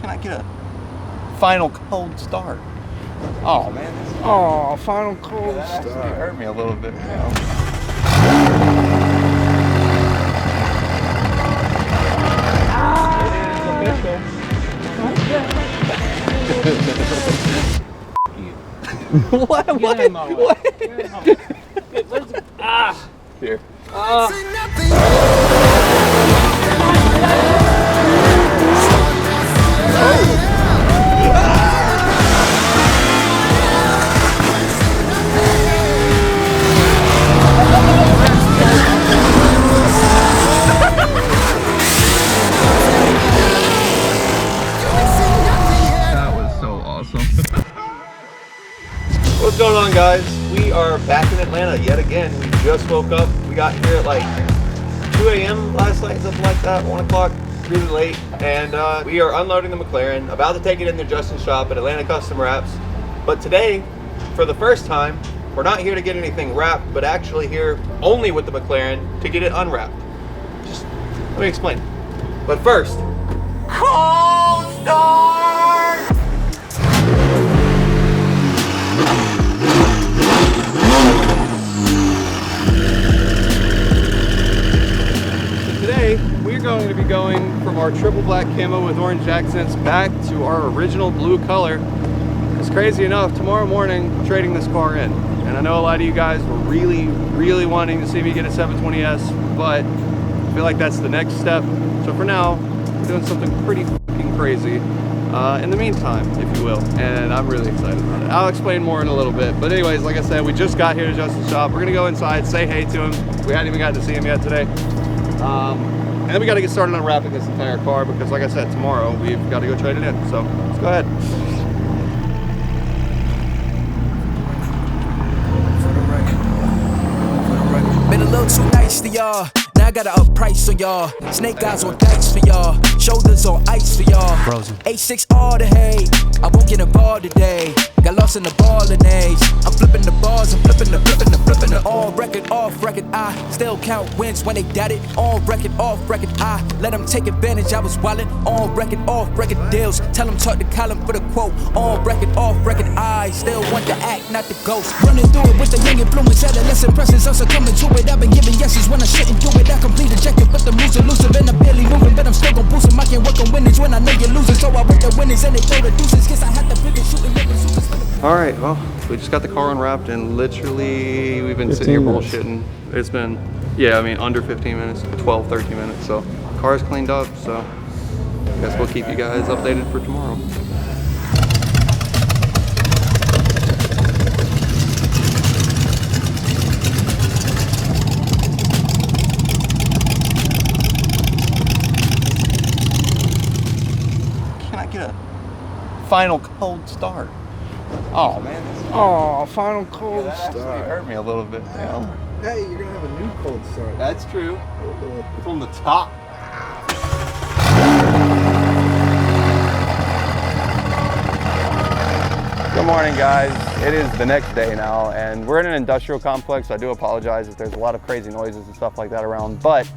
Can I get a final cold start? Oh man. Oh, final cold start. That hurt me a little bit. What? Here. That was so awesome. What's going on, guys? We are back in Atlanta yet again. We just woke up. We got here at like 2 a.m. last night, something like that, 1 o'clock, really late. And we are unloading the McLaren, about to take it in the Justin's shop at Atlanta Custom Wraps. But today, for the first time, we're not here to get anything wrapped, but actually here only with the McLaren to get it unwrapped. Just let me explain. But first, cold start! Today, we're going to be going from our triple black camo with orange accents back to our original blue color. It's crazy enough, tomorrow morning, I'm trading this car in. And I know a lot of you guys were really wanting to see me get a 720S, but I feel like that's the next step. So for now, we're doing something pretty fucking crazy in the meantime, if you will. And I'm really excited about it. I'll explain more in a little bit. But anyways, like I said, we just got here to Justin's shop. We're gonna go inside, say hey to him. We hadn't even gotten to see him yet today. And then we got to get started unwrapping this entire car because, like I said, tomorrow we've got to go trade it in. So let's go ahead. Been a little too nice to y'all. Now I gotta up price on y'all. Snake eyes on dice for y'all. Shoulders on ice for y'all. Frozen. H6 all the hate. I won't get involved today. Got lost in the ball and age. I'm flipping the bars, I'm flipping the on record, off record. I still count wins when they doubt it. On record, off record. I let them take advantage. I was wildin'. On record, off record deals. Tell them talk to Colin for the quote. On record, off record. I still want the act, not the ghost. Running through it with the young influence. Adolescent presence, also coming to it. I've been giving yeses when I shouldn't do it. I complete ejected, but the moves elusive and I'm barely moving, but I'm still gon' boost them. I can't work on winnings when I know you're losing, so I work the winnings and they throw the deuces. Guess I had to pivot, shooting, living super. All right, well, we just got the car unwrapped and literally we've been sitting here bullshitting. It's been, yeah, I mean, under 15 minutes, 12, 13 minutes. So car's cleaned up, so I guess we'll keep you guys updated for tomorrow. Final cold start. Oh man. Oh, final cold start. That hurt me a little bit. Yeah. Hey, you're gonna have a new cold start. That's true. From the top. Good morning, guys. It is the next day now, and we're in an industrial complex. So I do apologize if there's a lot of crazy noises and stuff like that around, but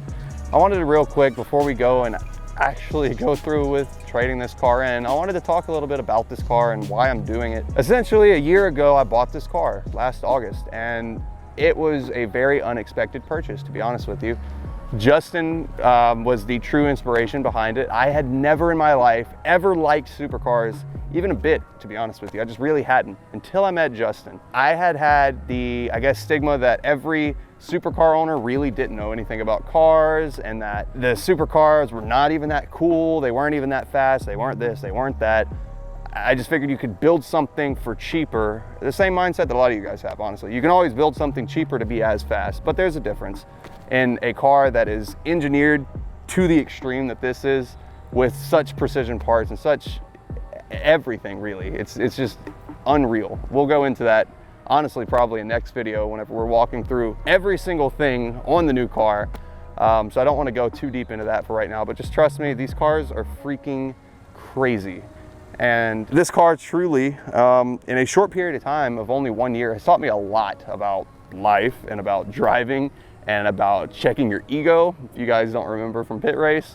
I wanted to real quick before we go and actually go through with trading this car in, I wanted to talk a little bit about this car and why I'm doing it. Essentially, a year ago, I bought this car last August, and it was a very unexpected purchase, to be honest with you. Justin was the true inspiration behind it. I had never in my life ever liked supercars, even a bit, to be honest with you. I just really hadn't until I met Justin. I had the, I guess, stigma that every supercar owner really didn't know anything about cars and that the supercars were not even that cool. They weren't even that fast. They weren't this, they weren't that. I just figured you could build something for cheaper. The same mindset that a lot of you guys have, honestly. You can always build something cheaper to be as fast, but there's a difference in a car that is engineered to the extreme that this is, with such precision parts and such everything, really. It's just unreal. We'll go into that honestly probably in next video whenever we're walking through every single thing on the new car. So I don't want to go too deep into that for right now, but just trust me, these cars are freaking crazy. And this car truly, in a short period of time of only 1 year, has taught me a lot about life and about driving and about checking your ego. If you guys don't remember from Pit Race.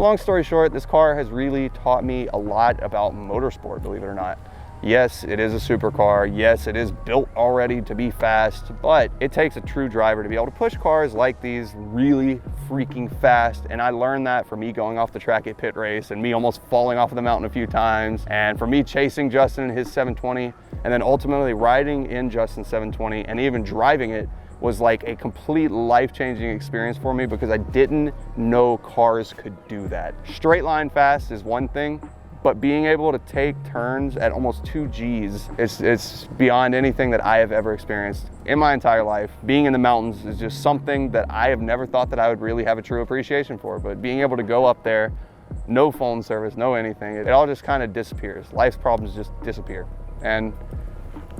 long story short, this car has really taught me a lot about motorsport, believe it or not. Yes, it is a supercar. Yes, it is built already to be fast, but it takes a true driver to be able to push cars like these really freaking fast. And I learned that for me going off the track at pit race and me almost falling off of the mountain a few times, and for me chasing Justin in his 720, and then ultimately riding in Justin's 720 and even driving it was like a complete life-changing experience for me, because I didn't know cars could do that. Straight line fast is one thing, but being able to take turns at almost 2 Gs, it's beyond anything that I have ever experienced in my entire life. Being in the mountains is just something that I have never thought that I would really have a true appreciation for, but being able to go up there, no phone service, no anything, it all just kind of disappears. Life's problems just disappear. And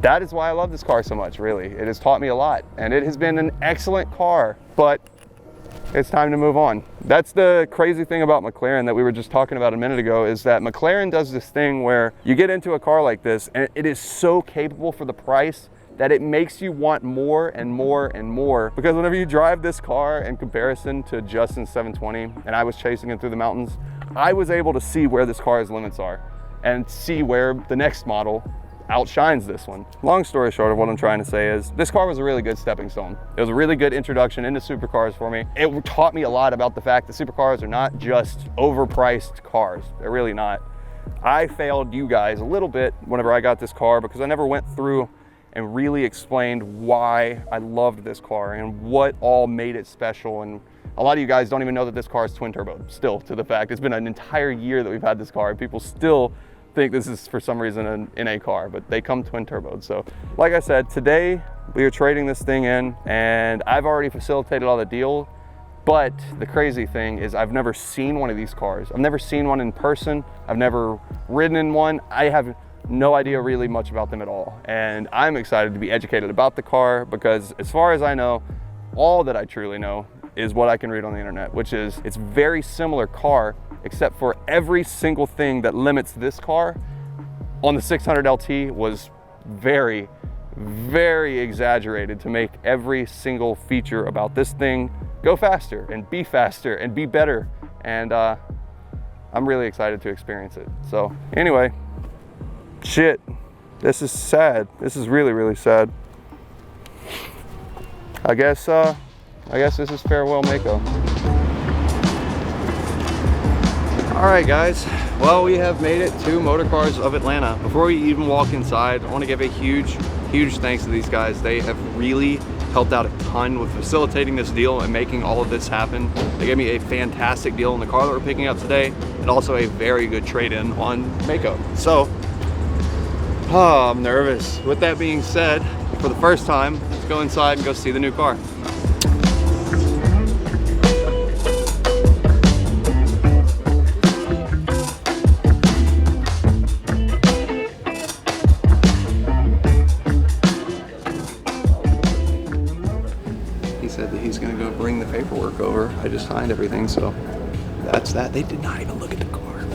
that is why I love this car so much, really. It has taught me a lot, and it has been an excellent car, but it's time to move on. That's the crazy thing about McLaren that we were just talking about a minute ago, is that McLaren does this thing where you get into a car like this and it is so capable for the price that it makes you want more and more and more. Because whenever you drive this car in comparison to Justin's 720, and I was chasing it through the mountains, I was able to see where this car's limits are and see where the next model outshines this one. Long story short of what I'm trying to say is, this car was a really good stepping stone. It was a really good introduction into supercars for me. It taught me a lot about the fact that supercars are not just overpriced cars. They're really not. I failed you guys a little bit whenever I got this car, because I never went through and really explained why I loved this car and what all made it special. And a lot of you guys don't even know that this car is twin turbo still, to the fact. It's been an entire year that we've had this car and people still think this is for some reason an NA car, but they come twin turboed. So like I said, today we are trading this thing in, and I've already facilitated all the deal. But the crazy thing is, I've never seen one of these cars. I've never seen one in person. I've never ridden in one. I have no idea really much about them at all. And I'm excited to be educated about the car, because as far as I know, all that I truly know is what I can read on the internet, which is it's very similar car, except for every single thing that limits this car on the 600 LT was very, very exaggerated to make every single feature about this thing go faster and be better. And I'm really excited to experience it. So anyway, shit, this is sad. This is really, really sad. I guess this is farewell Mako. All right, guys. Well, we have made it to Motorcars of Atlanta. Before we even walk inside, I want to give a huge thanks to these guys. They have really helped out a ton with facilitating this deal and making all of this happen. They gave me a fantastic deal on the car that we're picking up today, and also a very good trade-in on Mako. So, I'm nervous. With that being said, for the first time, let's go inside and go see the new car. Paperwork over. I just signed everything, so that's that. They did not even look at the car.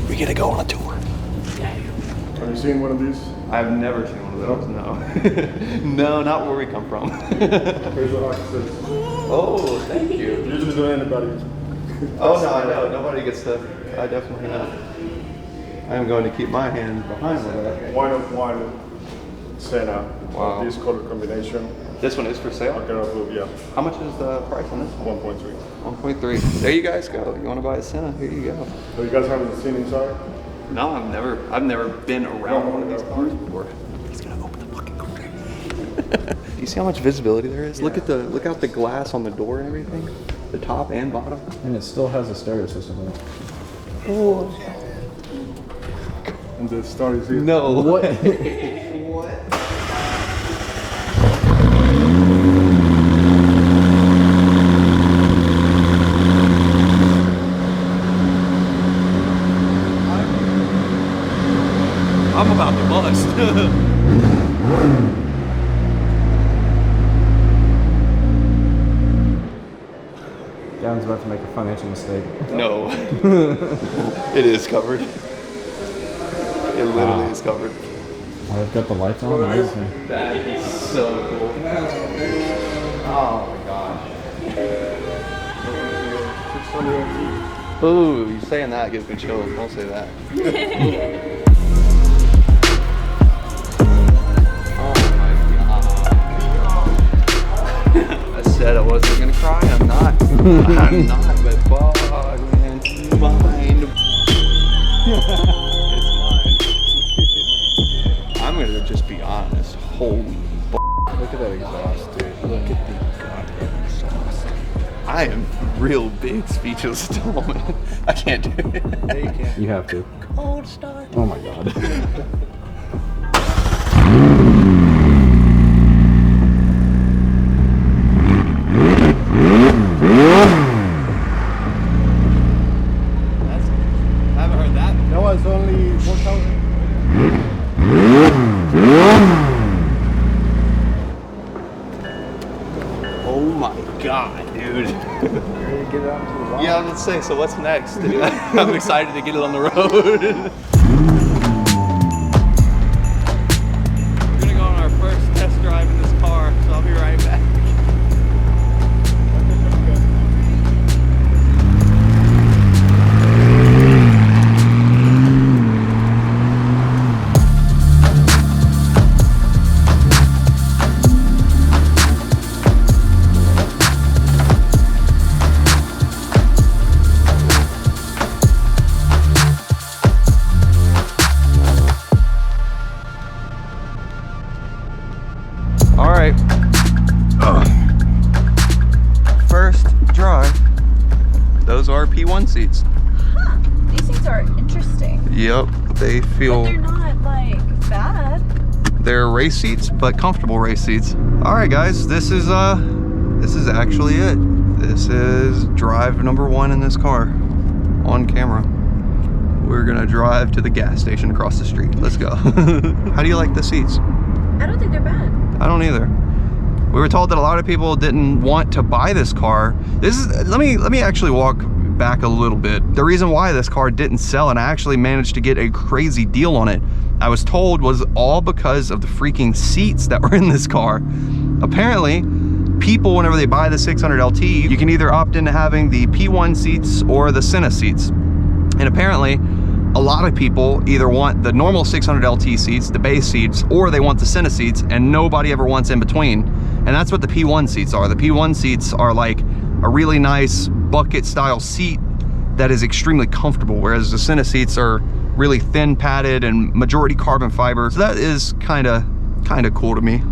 We get to go on a tour. Have you seen one of these? I've never seen one of those, no. No, not where we come from. Here's what I said. Oh, thank you. Usually do anybody. Oh, no, I know. Nobody gets to. I definitely know. I am going to keep my hand behind that. One of one Senna. Wow. This color combination. This one is for sale? I can approve, yeah. How much is the price on this one? 1.3. 1.3. There you guys go. You want to buy a Senna? Here you go. So you guys haven't seen inside? No, I've never been around one of these cars before. He's gonna open the fucking door. Do you see how much visibility there is? Yeah. Look out the glass on the door and everything. The top and bottom. And it still has a stereo system in it. Oh. And the star is here. No. What? What? I'm about to bust. Dan's about to make a financial mistake. No. It is covered. It literally is covered. Oh, I've got the lights on. Amazing. That is so cool. Oh my gosh. Ooh, you saying that gives me chills. Don't say that. Oh my god. I said I wasn't gonna cry. I'm not. I'm not. But fuck, man, it's mine. It's mine. I'm gonna just be honest. Holy fuck. Look at that exhaust, dude. Look at the goddamn exhaust. I am real big speechless at the moment. I can't do it. Yeah, you can. You have to. Cold start. Oh my god. I haven't heard that. That was only 4,000. Oh my god, dude. Get it out to the wall. Yeah, I was gonna say, so what's next? I'm excited to get it on the road. We're gonna go on our first test drive in this car, so I'll be right back. All right. First drive. Those are P1 seats. Huh. These things are interesting. Yep, they feel. But they're not like bad. They're race seats, but comfortable race seats. All right, guys, this is actually it. This is drive number 1 in this car on camera. We're gonna drive to the gas station across the street. Let's go. How do you like the seats? I don't think they're bad. I don't either. We were told that a lot of people didn't want to buy this car. Let me actually walk back a little bit. The reason why this car didn't sell, and I actually managed to get a crazy deal on it, I was told was all because of the freaking seats that were in this car. Apparently, people, whenever they buy the 600 LT, you can either opt into having the P1 seats or the Senna seats. And apparently, a lot of people either want the normal 600 LT seats, the base seats, or they want the Senna seats, and nobody ever wants in between. And that's what the P1 seats are. The P1 seats are like a really nice bucket style seat that is extremely comfortable, whereas the Senna seats are really thin padded and majority carbon fiber. So that is kind of cool to me.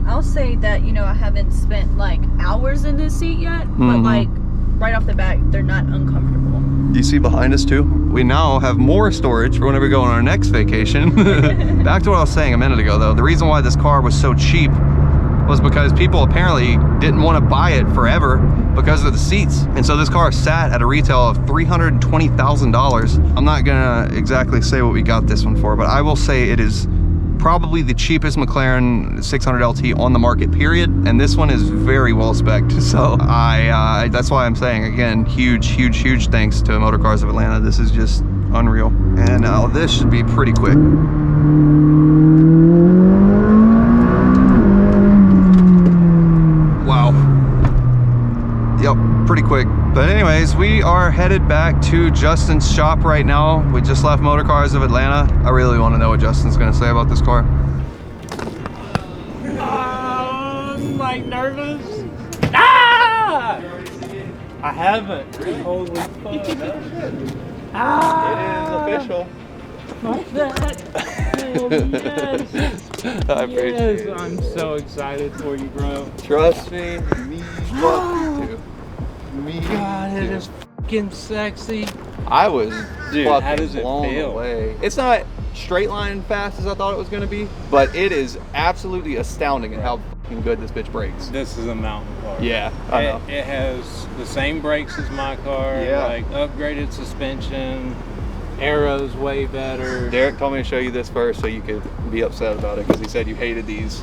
I'll say that, you know, I haven't spent like hours in this seat yet, but like right off the bat, they're not uncomfortable. You see behind us too? We now have more storage for whenever we go on our next vacation. Back to what I was saying a minute ago though, the reason why this car was so cheap was because people apparently didn't want to buy it forever because of the seats. And so this car sat at a retail of $320,000. I'm not gonna exactly say what we got this one for, but I will say it is probably the cheapest McLaren 600 LT on the market, period. And this one is very well spec'd. So that's why I'm saying, again, huge thanks to Motor Cars of Atlanta. This is just unreal. And now this should be pretty quick. Wow. Yep, pretty quick. But anyways, we are headed back to Justin's shop right now. We just left Motor Cars of Atlanta. I really want to know what Justin's gonna say about this car. I'm like nervous. Ah! I haven't. Holy fuck. Ah! It is official. Like that. Oh, yes. I appreciate it. Yes, I'm so excited for you, bro. Trust me, fucking too. Me God, it too. is fucking sexy. I was Dude, how fucking does it blown feel? away. It's not straight line fast as I thought it was gonna be, but it is absolutely astounding at how fucking good this bitch brakes. This is a mountain car. Yeah, I know. It has the same brakes as my car. Yeah. Like upgraded suspension. Aero's way better. Derek told me to show you this first so you could be upset about it because he said you hated these.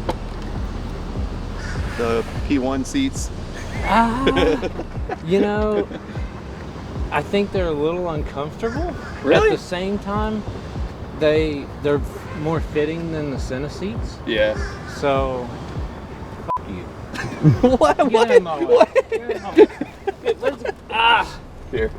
The P1 seats. You know, I think they're a little uncomfortable. Really? At the same time, they're more fitting than the Senna seats. Yeah. So, fuck you. What? Get in my way. What? Get in my way. Here.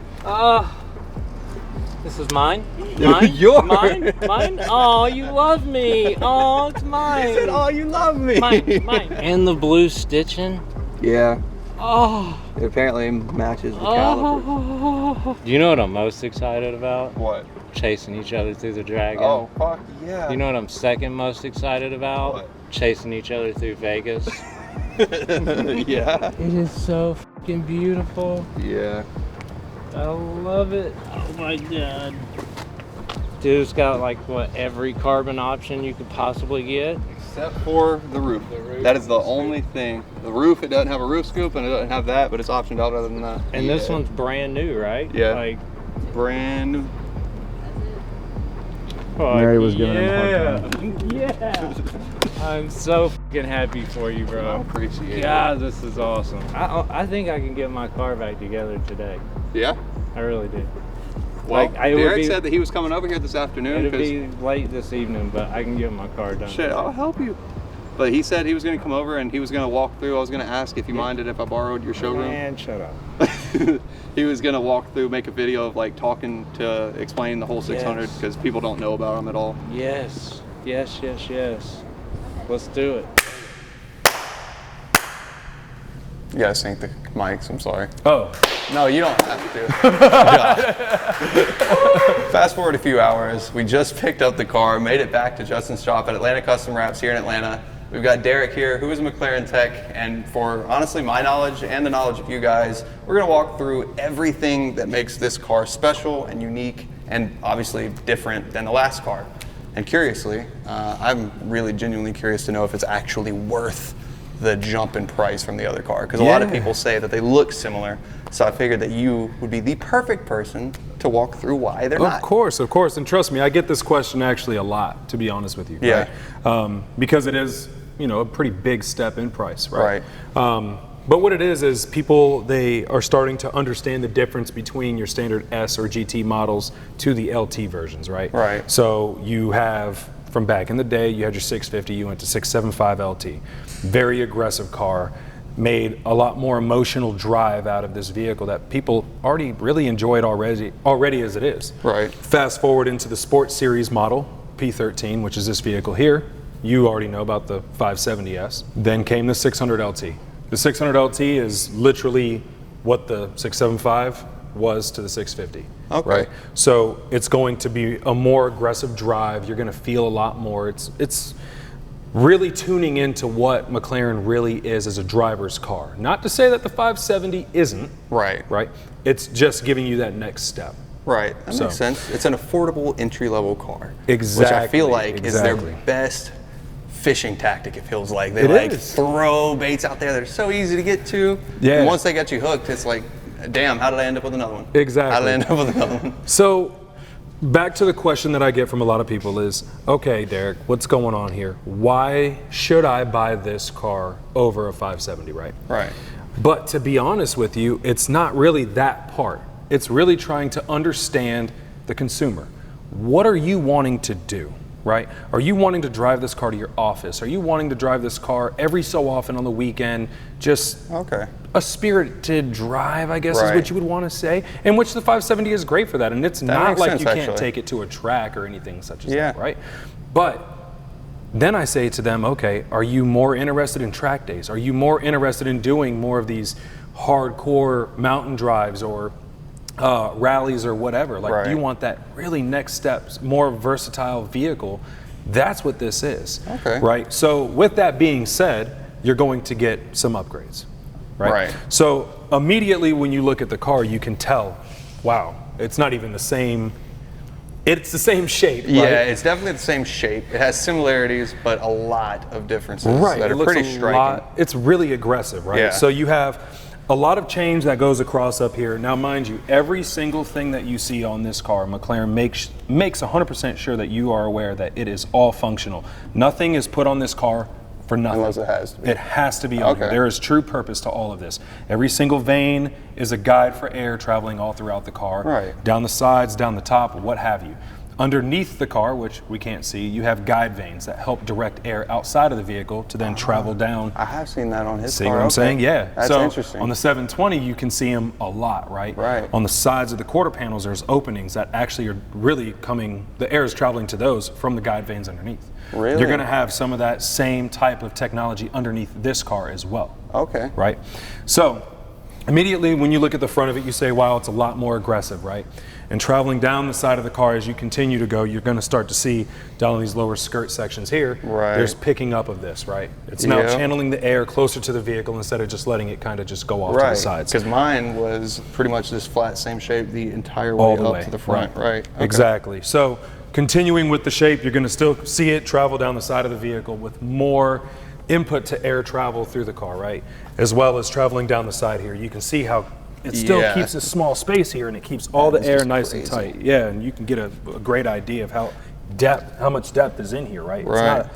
This is mine? Mine? Yours. Mine? Oh, you love me. Oh, it's mine. He said, "Oh, you love me." Mine. And the blue stitching. Yeah. Oh. It apparently matches the calipers. Oh. Do you know what I'm most excited about? What? Chasing each other through the Dragon. Oh, fuck yeah. You know what I'm second most excited about? What? Chasing each other through Vegas. Yeah. It is so fucking beautiful. Yeah. I love it. Oh my god. Dude, it's got like what, every carbon option you could possibly get. Except for the roof. That is the only thing. The roof, it doesn't have a roof scoop and it doesn't have that, but it's optioned out other than that. And this one's brand new, right? Yeah. Like, brand new. Mary was giving him a hard time. Yeah. I'm so fucking happy for you, bro. I appreciate it. God, this is awesome. I think I can get my car back together today. Yeah? I really do. Well, Like, it would Derek be- said that he was coming over here this afternoon. It'll be late this evening, but I can get my car done. Shit, I'll help you. But he said he was going to come over and he was going to walk through. I was going to ask if you minded if I borrowed your showroom. Man, shut up. He was going to walk through, make a video of like talking to explain the whole 600 Yes. because people don't know about them at all. Yes. Yes. Let's do it. You gotta sync the mics, I'm sorry. Oh, No, you don't have to. Fast forward a few hours, we just picked up the car, made it back to Justin's shop at Atlanta Custom Wraps here in Atlanta. We've got Derek here, who is a McLaren tech, and for honestly my knowledge and the knowledge of you guys, we're gonna walk through everything that makes this car special and unique and obviously different than the last car. And curiously, I'm really genuinely curious to know if it's actually worth the jump in price from the other car, because a lot of people say that they look similar, so I figured that you would be the perfect person to walk through why they're not. Of course, and trust me, I get this question actually a lot, to be honest with you. Yeah. Right? Because it is, a pretty big step in price, right? Right. But what it is people, they are starting to understand the difference between your standard S or GT models to the LT versions, right? Right. So you have, from back in the day, you had your 650, you went to 675 LT. Very aggressive car, made a lot more emotional drive out of this vehicle that people already really enjoyed already as it is. Right. Fast forward into the Sports Series model, P13, which is this vehicle here. You already know about the 570S. Then came the 600 LT. The 600 LT is literally what the 675 was to the 650. Okay. Right? So it's going to be a more aggressive drive. You're going to feel a lot more. It's really tuning into what McLaren really is as a driver's car. Not to say that the 570 isn't. Right. Right? It's just giving you that next step. Right. That So- makes sense. It's an affordable entry-level car. Exactly. Which I feel like is their Exactly. best fishing tactic, it feels like. They It is. throw baits out there that are so easy to get to. Yeah. And once they get you hooked, it's like, damn, how did I end up with another one? Exactly. How did I end up with another one? So, back to the question that I get from a lot of people is, okay, Derek, what's going on here? Why should I buy this car over a 570, right? Right. But to be honest with you, it's not really that part. It's really trying to understand the consumer. What are you wanting to do, right? Are you wanting to drive this car to your office? Are you wanting to drive this car every so often on the weekend? Just Okay. a spirited drive, I guess is Right. what you would want to say, in which the 570 is great for that. And it's not makes like sense, you can't actually. take it to a track or anything such as Yeah. that, right? But then I say to them, okay, are you more interested in track days? Are you more interested in doing more of these hardcore mountain drives or rallies or whatever? Like, Right. do you want that really next steps, more versatile vehicle? That's what this is. Okay. Right? So with that being said, you're going to get some upgrades. Right. So immediately when you look at the car, you can tell, wow, it's not even the same. It's the same shape, Yeah, right? it's definitely the same shape. It has similarities, but a lot of differences Right. that It are looks pretty a striking. lot. It's really aggressive, right? Yeah. So you have a lot of change that goes across up here. Now, mind you, every single thing that you see on this car, McLaren makes 100% sure that you are aware that it is all functional. Nothing is put on this car for nothing. Unless it has to be. It has to be on here. Okay. There is true purpose to all of this. Every single vein is a guide for air traveling all throughout the car. Right. Down the sides, down the top, what have you. Underneath the car, which we can't see, you have guide vanes that help direct air outside of the vehicle to then travel down. I have seen that on his See car. what I'm saying? Yeah. That's so interesting. On the 720, you can see them a lot, right? Right. On the sides of the quarter panels, there's openings that actually are really coming, the air is traveling to those from the guide vanes underneath. Really? You're going to have some of that same type of technology underneath this car as well. Okay. Right? So immediately when you look at the front of it, you say, wow, it's a lot more aggressive, right? And traveling down the side of the car as you continue to go, you're going to start to see down these lower skirt sections here, Right. there's picking up of this, right? It's now Yeah. channeling the air closer to the vehicle instead of just letting it kind of just go off to the Right, sides. because mine was pretty much this flat, same shape the entire way All the up way to the front, right? Okay. Exactly. So continuing with the shape, you're going to still see it travel down the side of the vehicle with more input to air travel through the car, right? As well as traveling down the side here. You can see how it still Yeah. keeps a small space here and it keeps all the is air just nice crazy. and tight. Yeah, and you can get a great idea of how much depth is in here, right? Right.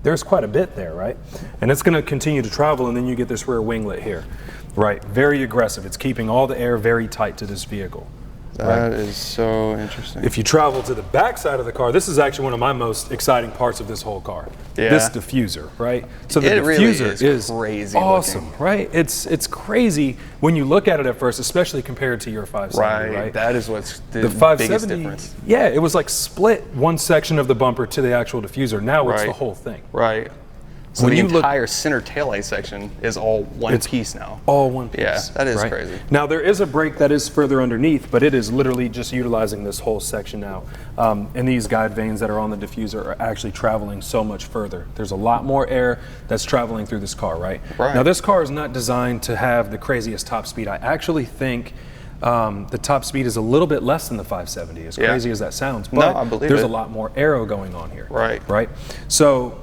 There's quite a bit there, right? And it's going to continue to travel, and then you get this rear winglet here, right? Very aggressive. It's keeping all the air very tight to this vehicle. That is so interesting. If you travel to the back side of the car, this is actually one of my most exciting parts of this whole car. Yeah. This diffuser, right? So the It really diffuser is crazy awesome, looking. right? It's crazy when you look at it at first, especially compared to your 570, right? That is what's the, The biggest 570, difference. yeah, it was like split one section of the bumper to the actual diffuser. Now it's Right. the whole thing. Right. So When the you look- entire center taillight section is all one It's piece now. All one piece. Yeah, that is right? crazy. Now there is a brake that is further underneath, but it is literally just utilizing this whole section now. And these guide vanes that are on the diffuser are actually traveling so much further. There's a lot more air that's traveling through this car, right? Right. Now this car is not designed to have the craziest top speed. I actually think the top speed is a little bit less than the 570, as Yeah. crazy as that sounds. No, But I believe there's it. a lot more aero going on here. Right. Right? So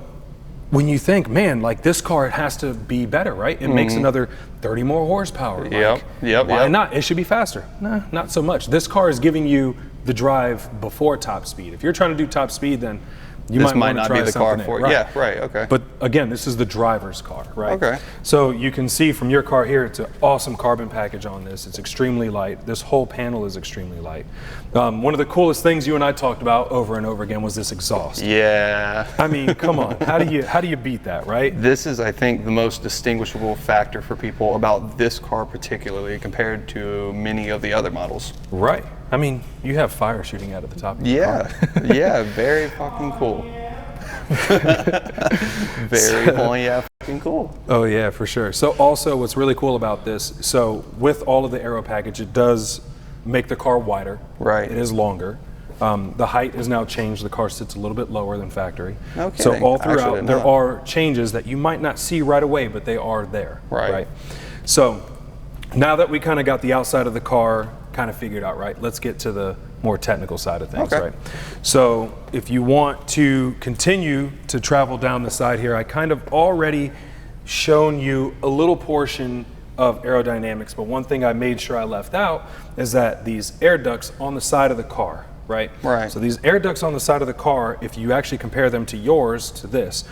when you think, man, like this car, it has to be better, right? It makes another 30 more horsepower. Mm-hmm. Yep, Like, yep, Why yep. not? It should be faster. Nah, not so much. This car is giving you the drive before top speed. If you're trying to do top speed, then you This might wanna not try be the car something for it. right. Yeah, right, okay. But again, this is the driver's car, right? Okay. So you can see from your car here, it's an awesome carbon package on this. It's extremely light. This whole panel is extremely light. One of the coolest things you and I talked about over and over again was this exhaust. Yeah. I mean, come on. How do you beat that, right? This is, I think, the most distinguishable factor for people about this car particularly compared to many of the other models. Right. I mean, you have fire shooting out of the top of your Yeah, car. yeah, very fucking cool. Very cool, yeah, fucking cool. Oh yeah, for sure. So also what's really cool about this, so with all of the aero package, it does make the car wider. Right. It is longer. The height has now changed. The car sits a little bit lower than factory. No So kidding. all I actually throughout, didn't there know. are changes that you might not see right away, but they are there. Right. So now that we kind of got the outside of the car kind of figured out, right, let's get to the more technical side of things, Okay. right? So if you want to continue to travel down the side here, I kind of already shown you a little portion of aerodynamics, but one thing I made sure I left out is that these air ducts on the side of the car, right? Right. So these air ducts on the side of the car, if you actually compare them to yours, to this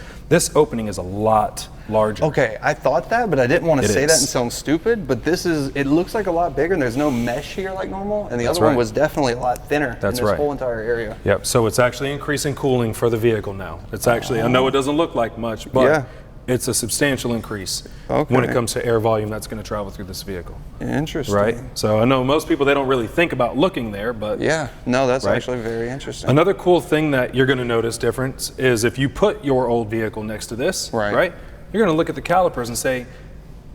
opening is a lot larger. Okay, I thought that, but I didn't want to It say is. that and sound stupid, but it looks like a lot bigger and there's no mesh here like normal, and the That's other one right. was definitely a lot thinner That's in this right. whole entire area. Yep, so it's actually increasing cooling for the vehicle now. It's actually, I know it doesn't look like much, but Yeah. it's a substantial increase Okay. when it comes to air volume that's going to travel through this vehicle, Interesting. right? So I know most people, they don't really think about looking there, but Yeah, no, that's Right. actually very interesting. another cool thing that you're going to notice difference is if you put your old vehicle next to this, Right. You're going to look at the calipers and say,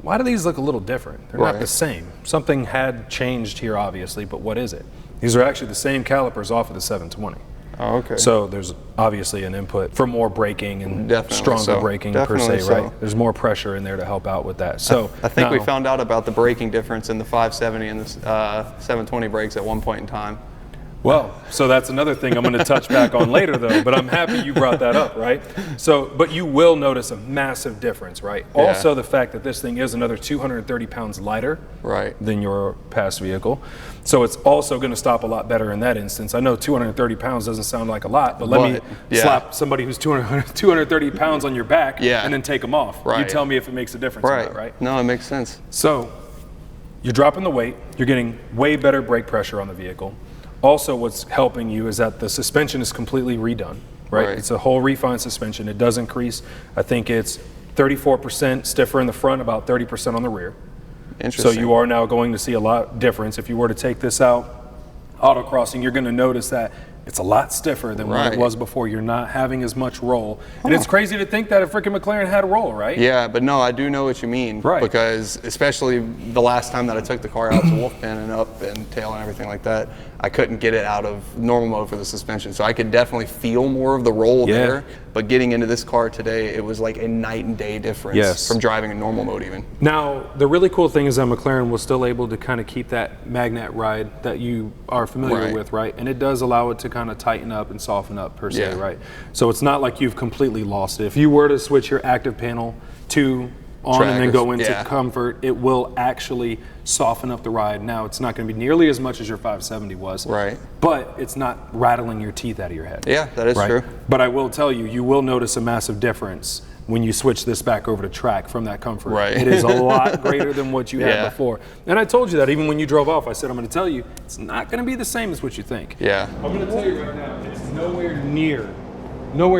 why do these look a little different? They're not Right. the same. Something had changed here, obviously, but what is it? These are actually the same calipers off of the 720. Oh, okay. So there's obviously an input for more braking and Definitely stronger so. braking Definitely per se, so. right? There's more pressure in there to help out with that. So I think we now- found out about the braking difference in the 570 and the 720 brakes at one point in time. Well, so that's another thing I'm going to touch back on later, though. But I'm happy you brought that up, right? So, but you will notice a massive difference, right? Yeah. Also, the fact that this thing is another 230 pounds lighter Right. than your past vehicle, so it's also going to stop a lot better in that instance. I know 230 pounds doesn't sound like a lot, but let me But, yeah. slap somebody who's 230 pounds on your back, Yeah. and then take them off. You Right. tell me if it makes a difference or Right. not, right? No, it makes sense. So you're dropping the weight, you're getting way better brake pressure on the vehicle. Also, what's helping you is that the suspension is completely redone, right? It's a whole refined suspension. It does increase. I think it's 34% stiffer in the front, about 30% on the rear. Interesting. So you are now going to see a lot difference. If you were to take this out, autocrossing, you're going to notice that it's a lot stiffer than what it was before. You're not having as much roll. And it's crazy to think that a freaking McLaren had a roll, right? Yeah, but no, I do know what you mean. Right. Because especially the last time that I took the car out to Wolfpen and up and tail and everything like that, I couldn't get it out of normal mode for the suspension. So I could definitely feel more of the roll there. But getting into this car today, it was like a night and day difference from driving in normal mode even. Now, the really cool thing is that McLaren was still able to kind of keep that magnet ride that you are familiar with, right? And it does allow it to kind of tighten up and soften up per se, right? So it's not like you've completely lost it. If you were to switch your active panel to on and then go into comfort, it will actually soften up the ride. Now, it's not going to be nearly as much as your 570 was, but it's not rattling your teeth out of your head. Yeah, that is true. But I will tell you, you will notice a massive difference when you switch this back over to track from that comfort. It is a lot greater than what you had before. And I told you that even when you drove off, I said, I'm going to tell you, it's not going to be the same as what you think. I'm going to tell you right now, it's nowhere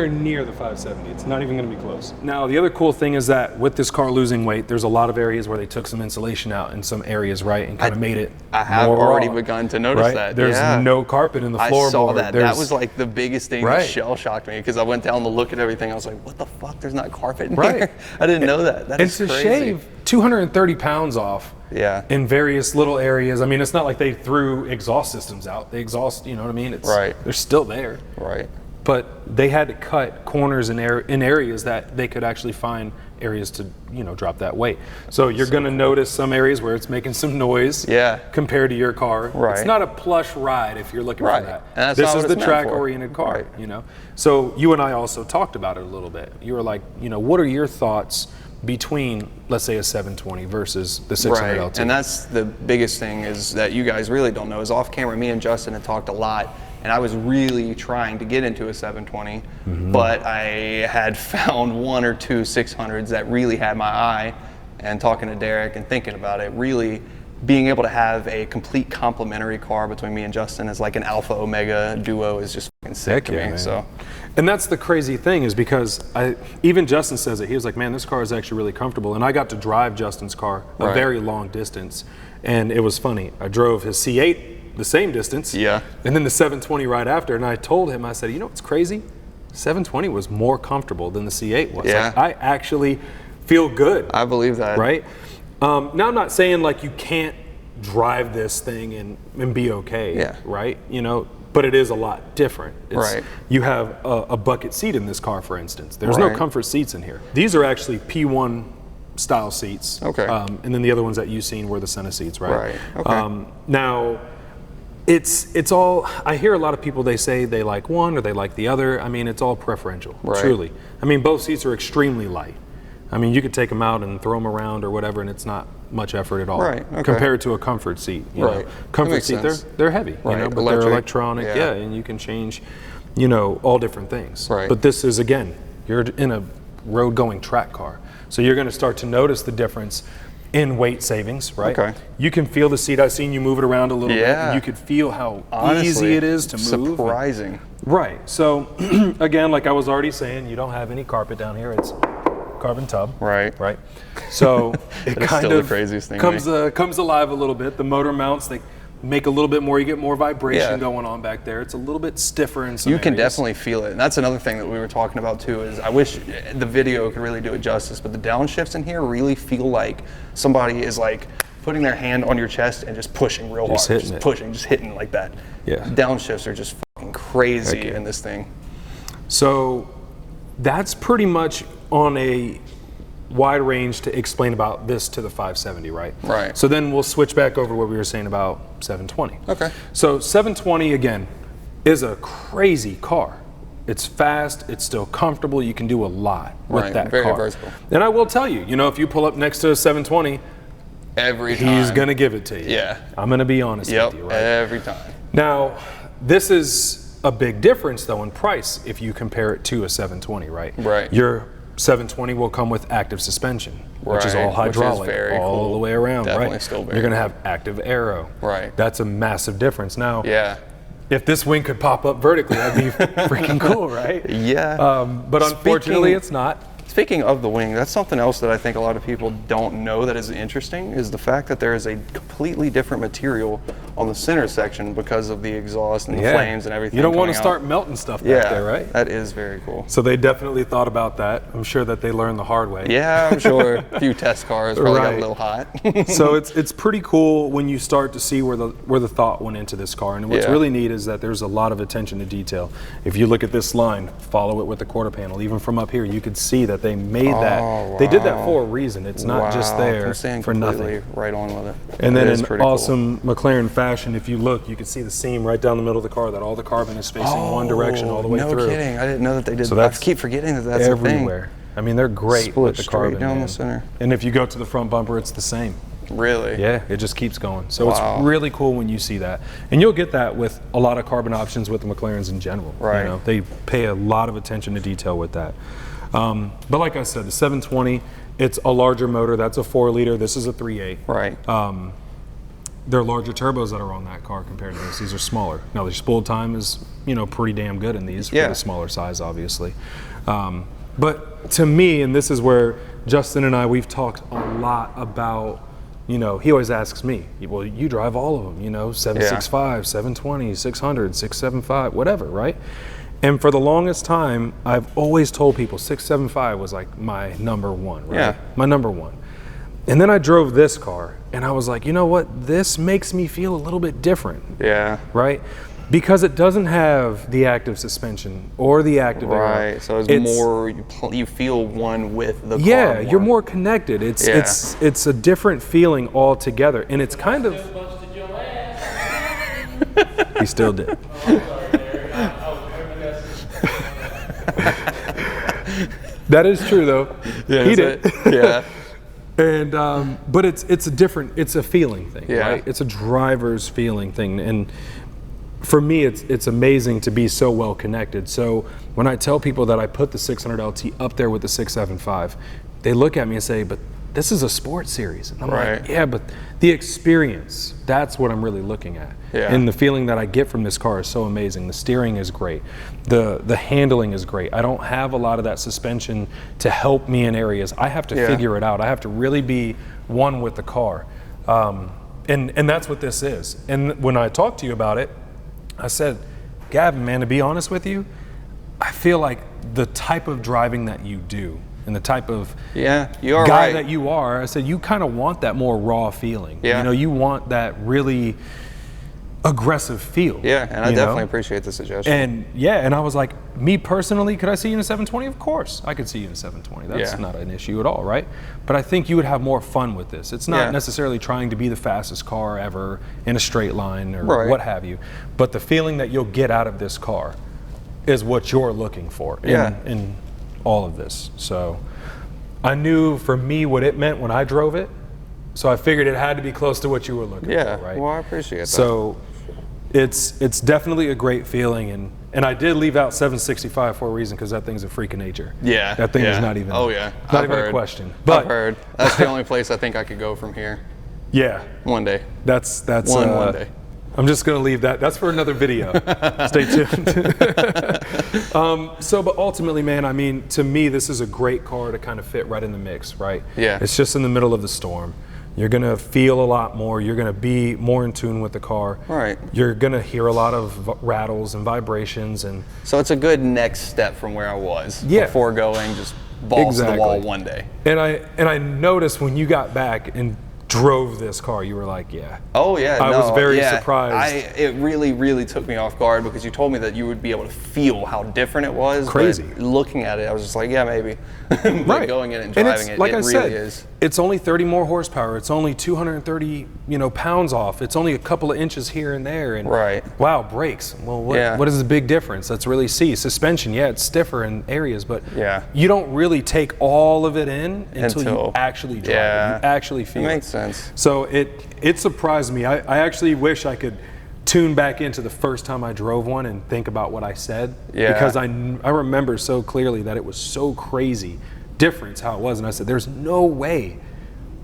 near the 570. It's not even going to be close. Now, the other cool thing is that with this car losing weight, there's a lot of areas where they took some insulation out in some areas, right, and kind of made it I have more already raw, begun to notice that. There's no carpet in the floorboard. I saw that. That was like the biggest thing that shell shocked me, because I went down to look at everything. I was like, what the fuck? There's not carpet in here. I didn't know that. That is crazy. And to shave 230 pounds off in various little areas. I mean, it's not like they threw exhaust systems out. The exhaust, you know what I mean? It's, they're still there. But they had to cut corners in areas that they could actually find areas to, you know, drop that weight. So you're going to notice some areas where it's making some noise compared to your car. It's not a plush ride if you're looking for that. And this is the track-oriented car, you know. So you and I also talked about it a little bit. You were like, you know, what are your thoughts between, let's say, a 720 versus the 600 LT? And that's the biggest thing is that you guys really don't know is off camera, me and Justin had talked a lot. And I was really trying to get into a 720, but I had found one or two 600s that really had my eye. And talking to Derek and thinking about it, really being able to have a complete complementary car between me and Justin is like an alpha omega duo is just fucking sick to me. Man. So, and that's the crazy thing is because even Justin says it. He was like, man, this car is actually really comfortable. And I got to drive Justin's car a very long distance, and it was funny. I drove his C8 the same distance, and then the 720 right after, and I told him, I said, you know what's crazy? 720 was more comfortable than the C8 was. Like, I actually feel good. I believe that. Right? Now, I'm not saying like you can't drive this thing and be okay, right? You know, but it is a lot different. It's, you have a bucket seat in this car, for instance. There's no comfort seats in here. These are actually P1 style seats. And then the other ones that you've seen were the center seats, right? Now, it's all, I hear a lot of people, they say they like one or they like the other. I mean, it's all preferential, truly. I mean, both seats are extremely light. I mean, you could take them out and throw them around or whatever, and it's not much effort at all compared to a comfort seat. You know, comfort seat, they're heavy, you know, but they're electronic, and you can change, you know, all different things. But this is, again, you're in a road-going track car, so you're going to start to notice the difference in weight savings, right? You can feel the seat. I've seen you move it around a little bit, and you could feel how easy it is to move. Surprising. Right. So, again, like I was already saying, you don't have any carpet down here. It's carbon tub. Right. So it kind of craziest thing comes alive a little bit. The motor mounts, they make a little bit more, you get more vibration going on back there. It's a little bit stiffer in some areas. You can definitely feel it. And that's another thing that we were talking about too, is I wish the video could really do it justice, but the downshifts in here really feel like somebody is like putting their hand on your chest and just pushing real hard. Just hitting like that. Downshifts are just fucking crazy in this thing. So that's pretty much on a wide range to explain about this to the 570, right? So then we'll switch back over to what we were saying about 720. So 720, again, is a crazy car. It's fast, it's still comfortable, you can do a lot with that car. Very versatile. And I will tell you, you know, if you pull up next to a 720, every time he's gonna give it to you. I'm gonna be honest with you, right? Every time. Now, this is a big difference though in price if you compare it to a 720, right? Your 720 will come with active suspension, which is all hydraulic, all the way around, Definitely still very You're going to have active aero. That's a massive difference. Now, if this wing could pop up vertically, that'd be freaking cool, right? Yeah. But unfortunately, it's not. Speaking of the wing, that's something else that I think a lot of people don't know that is interesting, is the fact that there is a completely different material on the center section because of the exhaust and the flames and everything. You don't want to coming start out. melting stuff back there, right? That is very cool. So they definitely thought about that. I'm sure that they learned the hard way. Yeah, I'm sure a few test cars probably got a little hot. So it's pretty cool when you start to see where the thought went into this car. And what's really neat is that there's a lot of attention to detail. If you look at this line, follow it with the quarter panel. Even from up here, you could see that they made that. Wow. They did that for a reason. It's not just there I'm staying for nothing. right on with it. And then in pretty awesome McLaren fashion, if you look, you can see the seam right down the middle of the car that all the carbon is facing one direction all the way through. No kidding. I didn't know that they did So that. I that's keep forgetting that that's everywhere. I mean, they're great Split with the straight carbon down man. the center. And if you go to the front bumper, it's the same. a thing. Really? Yeah, it just keeps going. So it's really cool when you see that. And you'll get that with a lot of carbon options with the McLarens in general. Right. You know, they pay a lot of attention to detail with that. But like I said, the 720, it's a larger motor. That's a 4-liter. This is a 3.8. Right. There are larger turbos that are on that car compared to this. These are smaller. Now, the spool time is, you know, pretty damn good in these for the smaller size, obviously. But to me, and this is where Justin and I, we've talked a lot about, you know, he always asks me, well, you drive all of them, you know, 765, 720, 600, 675, whatever, right? And for the longest time, I've always told people 675 was like my number one, right? Yeah. My number one. And then I drove this car and I was like, you know what? This makes me feel a little bit different. Yeah. Right? Because it doesn't have the active suspension or the active aero. Right. So it's more, you feel one with the car. Yeah, you're more connected. It's a different feeling altogether. And it's kind of. He still did. That is true though. Yeah, he did. Yeah. And but it's a different, it's a feeling thing, Yeah. right? It's a driver's feeling thing. And for me, it's amazing to be so well connected. So when I tell people that I put the 600 LT up there with the 675, they look at me and say, but this is a sports series. And I'm like, yeah, but the experience, that's what I'm really looking at. Yeah. And the feeling that I get from this car is so amazing. The steering is great. The handling is great. I don't have a lot of that suspension to help me in areas. I have to figure it out. I have to really be one with the car. And that's what this is. And when I talked to you about it, I said, Gavin, man, to be honest with you, I feel like the type of driving that you do and the type of guy that you are, I said, you kind of want that more raw feeling. Yeah. You know, you want that really aggressive feel. Yeah, and I definitely appreciate the suggestion. And I was like, me personally, could I see you in a 720? Of course, I could see you in a 720. That's not an issue at all, right? But I think you would have more fun with this. It's not necessarily trying to be the fastest car ever in a straight line or what have you, but the feeling that you'll get out of this car is what you're looking for in all of this. So I knew for me what it meant when I drove it, so I figured it had to be close to what you were looking for, right? Well, I appreciate that. So it's definitely a great feeling, and I did leave out 765 for a reason, because that thing's a freak of nature. Yeah. That thing is not even not even a question. But I've heard. That's the only place I think I could go from here. Yeah. One day. That's one day. I'm just gonna leave that. That's for another video. Stay tuned. But ultimately, man, I mean, to me, this is a great car to kind of fit right in the mix, right? Yeah. It's just in the middle of the storm. You're gonna feel a lot more. You're gonna be more in tune with the car. Right. You're gonna hear a lot of rattles and vibrations, and So it's a good next step from where I was Yeah. before going just balls to the wall one day. And I noticed when you got back and drove this car, you were like, yeah. Oh yeah, I was very surprised. It really took me off guard, because you told me that you would be able to feel how different it was. Crazy. But looking at it, I was just like, yeah, maybe. But Right. going in and And driving it's, it, like it I really said, is. it's only 30 more horsepower. It's only 230, pounds off. It's only a couple of inches here and there. And wow, brakes. Well, what is the big difference? Let's really see. Suspension, yeah, it's stiffer in areas, but you don't really take all of it in until you actually drive it. You actually feel it. Makes sense. So it surprised me. I actually wish I could tune back into the first time I drove one and think about what I said. Yeah. Because I remember so clearly that it was so crazy difference how it was. And I said, there's no way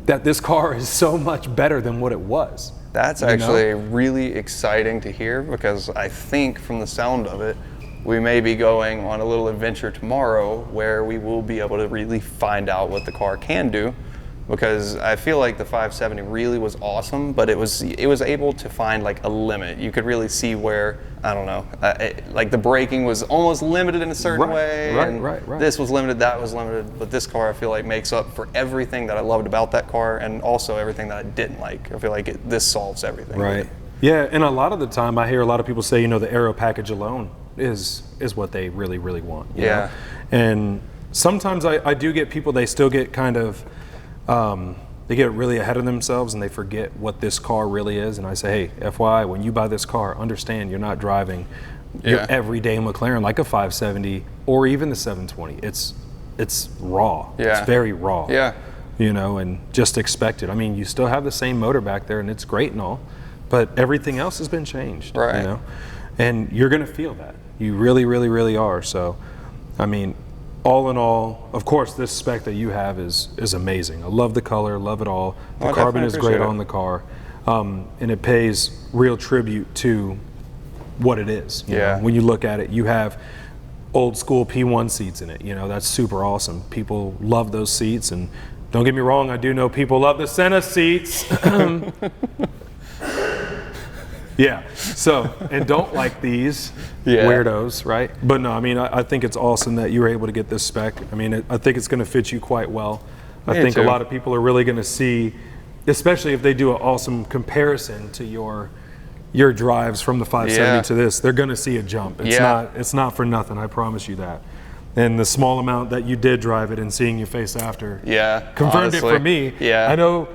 that this car is so much better than what it was. That's actually really exciting to hear, because I think from the sound of it, we may be going on a little adventure tomorrow where we will be able to really find out what the car can do, because I feel like the 570 really was awesome, but it was able to find like a limit. You could really see where, I don't know, like the braking was almost limited in a certain way, Right. this was limited, that was limited, but this car I feel like makes up for everything that I loved about that car, and also everything that I didn't like. I feel like this solves everything. Right. Yeah, and a lot of the time I hear a lot of people say, the aero package alone is what they really, really want. You know? And sometimes I do get people, they still get kind of, they get really ahead of themselves and they forget what this car really is. And I say, hey, FYI, when you buy this car, understand you're not driving your everyday McLaren like a 570 or even the 720. It's raw. It's very raw. And just expect it. I mean, you still have the same motor back there and it's great and all, but everything else has been changed. And you're going to feel that. You really, really, really are. So, I mean, all in all, of course, this spec that you have is amazing. I love the color, love it all. The carbon is great on the car. And it pays real tribute to what it is. You know? When you look at it, you have old school P1 seats in it. That's super awesome. People love those seats. And don't get me wrong, I do know people love the Senna seats. And don't like these weirdos, right? But no, I mean, I think it's awesome that you were able to get this spec. I mean, I think it's going to fit you quite well. I think a lot of people are really going to see, especially if they do an awesome comparison to your drives from the 570 to this, they're going to see a jump. It's not for nothing, I promise you that. And the small amount that you did drive it and seeing your face after confirmed it for me. I know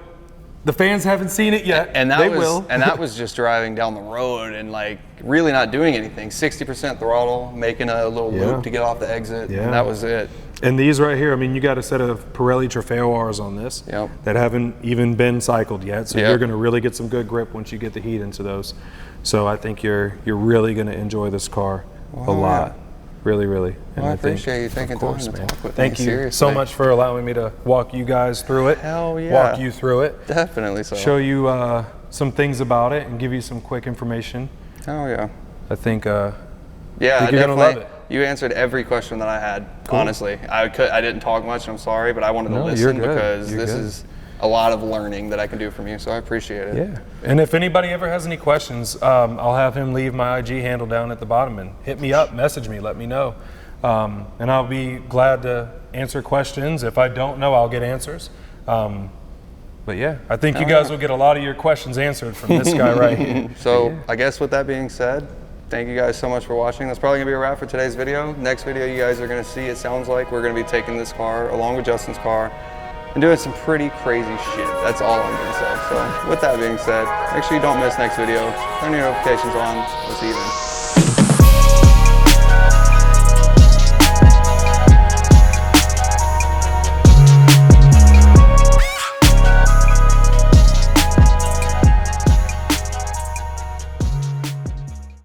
the fans haven't seen it yet. And that was just driving down the road and like really not doing anything. 60% throttle, making a little loop to get off the exit, and that was it. And these right here, I mean, you got a set of Pirelli Trofeo Rs on this that haven't even been cycled yet. So you're going to really get some good grip once you get the heat into those. So I think you're really going to enjoy this car a lot. Really, really. And I appreciate you taking time to talk with me. Thank you so much for allowing me to walk you guys through it. Hell yeah. Walk you through it. Definitely so. Show you some things about it and give you some quick information. Hell yeah. I think you're gonna love it. You answered every question that I had. Honestly, I didn't talk much. I'm sorry, but I wanted to listen because this is a lot of learning that I can do from you. So I appreciate it. Yeah. And if anybody ever has any questions, I'll have him leave my IG handle down at the bottom and hit me up, message me, let me know, and I'll be glad to answer questions. If I don't know, I'll get answers. But yeah, I think you guys will get a lot of your questions answered from this guy right here. So I guess with that being said, thank you guys so much for watching. That's probably gonna be a wrap for today's video. Next video you guys are gonna see, it sounds like we're gonna be taking this car along with Justin's car and doing some pretty crazy shit. That's all I'm gonna say. So with that being said, make sure you don't miss next video. Turn your notifications on. We'll see you then.